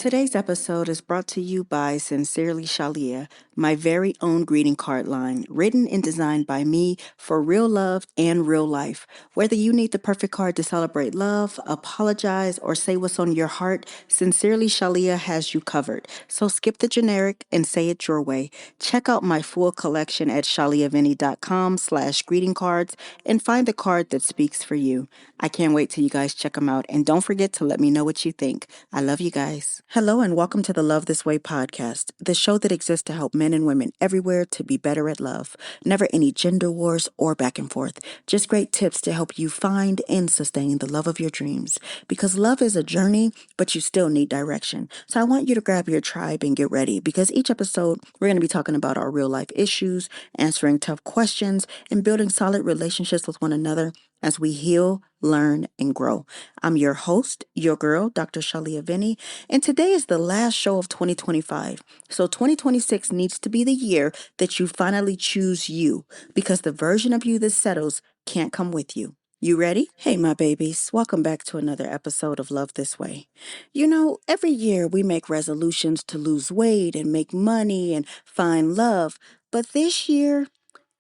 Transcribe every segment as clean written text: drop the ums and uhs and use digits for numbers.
Today's episode is brought to you by Sincerely Shalia, my very own greeting card line, written and designed by me for real love and real life. Whether you need the perfect card to celebrate love, apologize, or say what's on your heart, Sincerely Shalia has you covered. So skip the generic and say it your way. Check out my full collection at shaliavinny.com/greeting cards and find the card that speaks for you. I can't wait till you guys check them out, and don't forget to let me know what you think. I love you guys. Hello and welcome to the Love This Way podcast, the show that exists to help men and women everywhere to be better at love. Never any gender wars or back and forth, just great tips to help you find and sustain the love of your dreams. Because love is a journey, but you still need direction. So I want you to grab your tribe and get ready, because each episode we're going to be talking about our real life issues, answering tough questions, and building solid relationships with one another as we heal, learn, and grow. I'm your host, your girl, Dr. Shalia Vinny, and today is the last show of 2025. So 2026 needs to be the year that you finally choose you, because the version of you that settles can't come with you. You ready? Hey, my babies. Welcome back to another episode of Love This Way. You know, every year we make resolutions to lose weight and make money and find love. But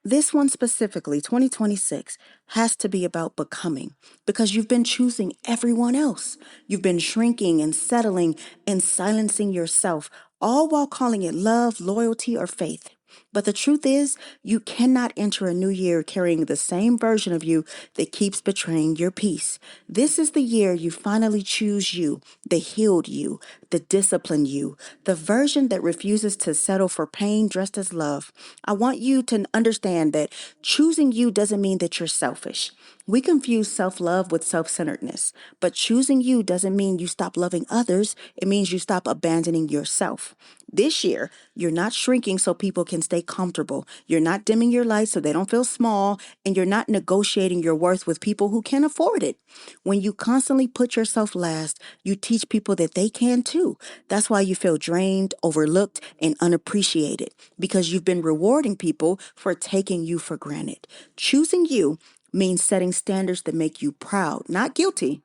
this one specifically, 2026, has to be about becoming, because you've been choosing everyone else. You've been shrinking and settling and silencing yourself, all while calling it love, loyalty, or faith. But the truth is, you cannot enter a new year carrying the same version of you that keeps betraying your peace. This is the year you finally choose you, the healed you, the disciplined you, the version that refuses to settle for pain dressed as love. I want you to understand that choosing you doesn't mean that you're selfish. We confuse self-love with self-centeredness, but choosing you doesn't mean you stop loving others. It means you stop abandoning yourself. This year, you're not shrinking so people can stay comfortable. You're not dimming your light so they don't feel small, and you're not negotiating your worth with people who can't afford it. When you constantly put yourself last, you teach people that they can too. That's why you feel drained, overlooked, and unappreciated, because you've been rewarding people for taking you for granted. Choosing you means setting standards that make you proud, not guilty.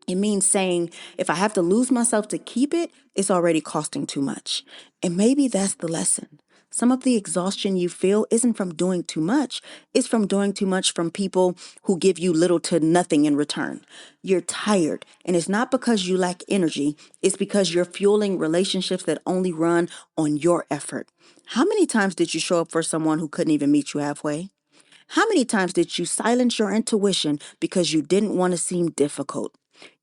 It means saying, if I have to lose myself to keep it, it's already costing too much. And maybe that's the lesson. Some of the exhaustion you feel isn't from doing too much. It's from doing too much from people who give you little to nothing in return. You're tired, and it's not because you lack energy. It's because you're fueling relationships that only run on your effort. How many times did you show up for someone who couldn't even meet you halfway? How many times did you silence your intuition because you didn't want to seem difficult?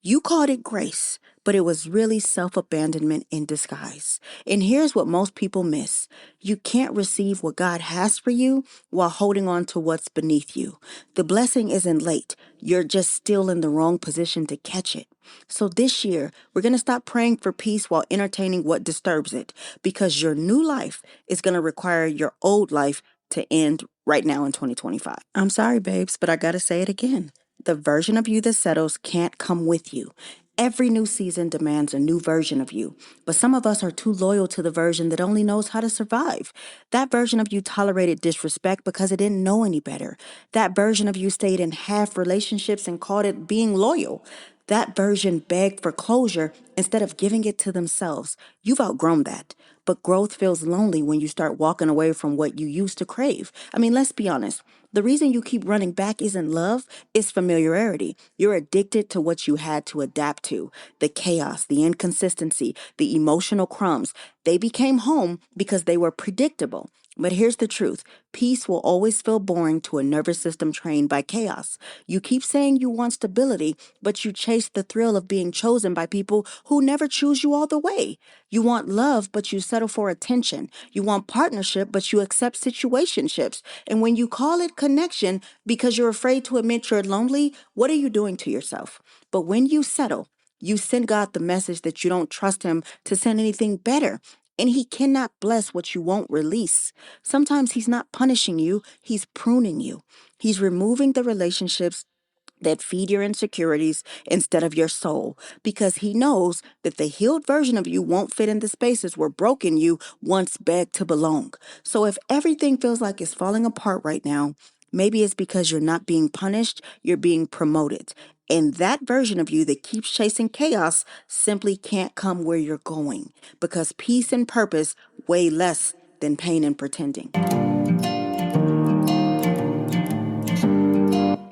You called it grace, but it was really self-abandonment in disguise. And here's what most people miss. You can't receive what God has for you while holding on to what's beneath you. The blessing isn't late. You're just still in the wrong position to catch it. So this year, we're going to stop praying for peace while entertaining what disturbs it, because your new life is going to require your old life to end right now in 2025. I'm sorry, babes, but I gotta say it again. The version of you that settles can't come with you. Every new season demands a new version of you, but some of us are too loyal to the version that only knows how to survive. That version of you tolerated disrespect because it didn't know any better. That version of you stayed in half relationships and called it being loyal. That version begged for closure instead of giving it to themselves. You've outgrown that. But growth feels lonely when you start walking away from what you used to crave. I mean, let's be honest. The reason you keep running back isn't love, it's familiarity. You're addicted to what you had to adapt to. The chaos, the inconsistency, the emotional crumbs. They became home because they were predictable. But here's the truth. Peace will always feel boring to a nervous system trained by chaos. You keep saying you want stability, but you chase the thrill of being chosen by people who never choose you all the way. You want love, but you settle for attention. You want partnership, but you accept situationships. And when you call it connection because you're afraid to admit you're lonely, what are you doing to yourself? But when you settle, you send God the message that you don't trust him to send anything better. And he cannot bless what you won't release. Sometimes he's not punishing you, he's pruning you. He's removing the relationships that feed your insecurities instead of your soul, because he knows that the healed version of you won't fit in the spaces where broken you once begged to belong. So if everything feels like it's falling apart right now, maybe it's because you're not being punished, you're being promoted. And that version of you that keeps chasing chaos simply can't come where you're going because peace and purpose weigh less than pain and pretending.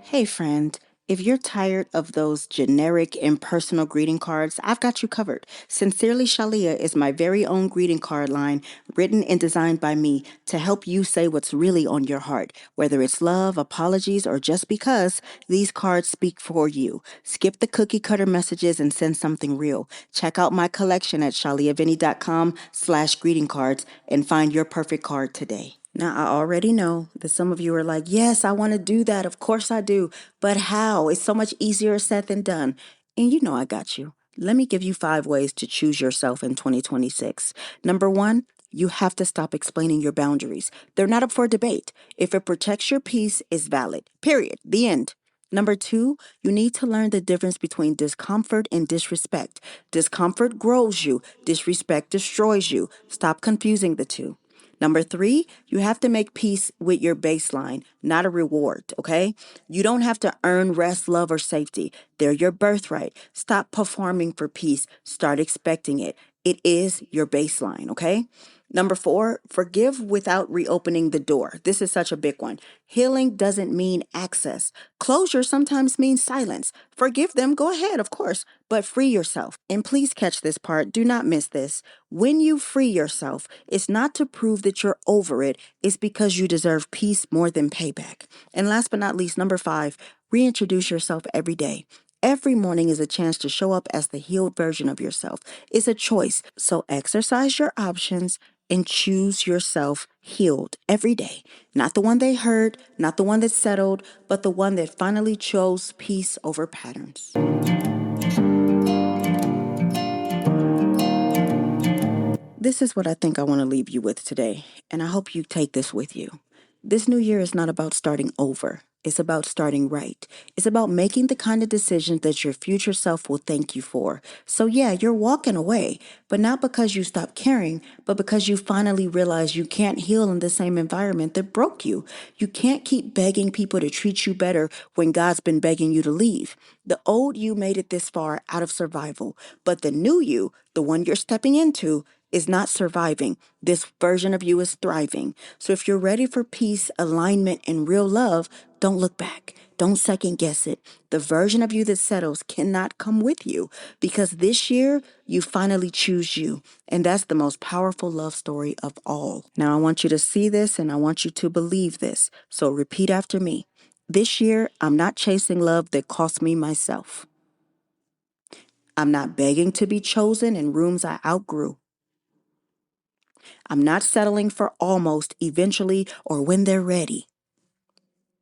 Hey, friend. If you're tired of those generic, impersonal greeting cards, I've got you covered. Sincerely Shalia is my very own greeting card line, written and designed by me to help you say what's really on your heart. Whether it's love, apologies, or just because, these cards speak for you. Skip the cookie cutter messages and send something real. Check out my collection at shaliavinny.com/greeting cards and find your perfect card today. Now, I already know that some of you are like, yes, I want to do that. Of course I do. But how? It's so much easier said than done. And you know I got you. Let me give you 5 ways to choose yourself in 2026. Number 1, you have to stop explaining your boundaries. They're not up for debate. If it protects your peace, it's valid. Period. The end. Number 2, you need to learn the difference between discomfort and disrespect. Discomfort grows you. Disrespect destroys you. Stop confusing the two. Number 3, you have to make peace with your baseline, not a reward, okay? You don't have to earn rest, love, or safety. They're your birthright. Stop performing for peace. Start expecting it. It is your baseline, okay? Number 4, forgive without reopening the door. This is such a big one. Healing doesn't mean access. Closure sometimes means silence. Forgive them, go ahead, of course, but free yourself. And please catch this part. Do not miss this. When you free yourself, it's not to prove that you're over it. It's because you deserve peace more than payback. And last but not least, number 5, reintroduce yourself every day. Every morning is a chance to show up as the healed version of yourself. It's a choice. So exercise your options and choose yourself healed every day. Not the one they hurt, not the one that settled, but the one that finally chose peace over patterns. This is what I think I want to leave you with today, and I hope you take this with you. This new year is not about starting over. It's about starting right. It's about making the kind of decisions that your future self will thank you for. So yeah, you're walking away, but not because you stopped caring, but because you finally realize you can't heal in the same environment that broke you. You can't keep begging people to treat you better when God's been begging you to leave. The old you made it this far out of survival, but the new you, the one you're stepping into, is not surviving. This version of you is thriving. So if you're ready for peace, alignment, and real love, don't look back. Don't second guess it. The version of you that settles cannot come with you because this year you finally choose you. And that's the most powerful love story of all. Now I want you to see this and I want you to believe this. So repeat after me. This year, I'm not chasing love that cost me myself. I'm not begging to be chosen in rooms I outgrew. I'm not settling for almost, eventually, or when they're ready.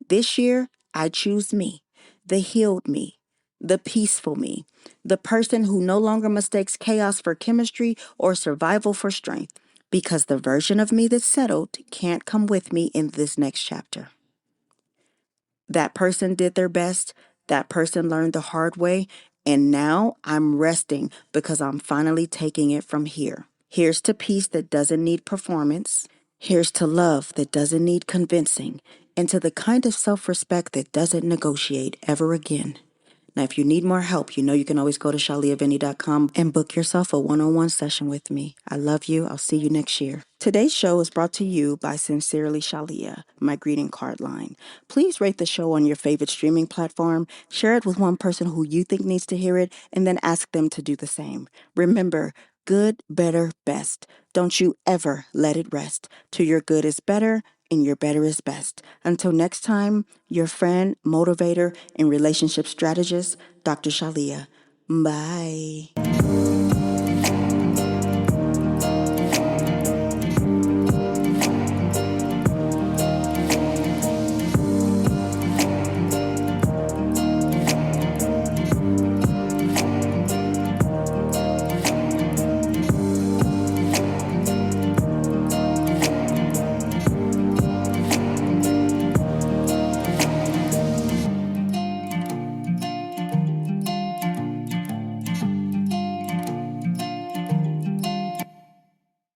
This year, I choose me, the healed me, the peaceful me, the person who no longer mistakes chaos for chemistry or survival for strength, because the version of me that's settled can't come with me in this next chapter. That person did their best, that person learned the hard way, and now I'm resting because I'm finally taking it from here. Here's to peace that doesn't need performance. Here's to love that doesn't need convincing. And to the kind of self-respect that doesn't negotiate ever again. Now, if you need more help, you know you can always go to shaliavinny.com and book yourself a one-on-one session with me. I love you. I'll see you next year. Today's show is brought to you by Sincerely Shalia, my greeting card line. Please rate the show on your favorite streaming platform, share it with one person who you think needs to hear it, and then ask them to do the same. Remember, good, better, best. Don't you ever let it rest. To your good is better, and your better is best. Until next time, your friend, motivator, and relationship strategist, Dr. Shalia. Bye.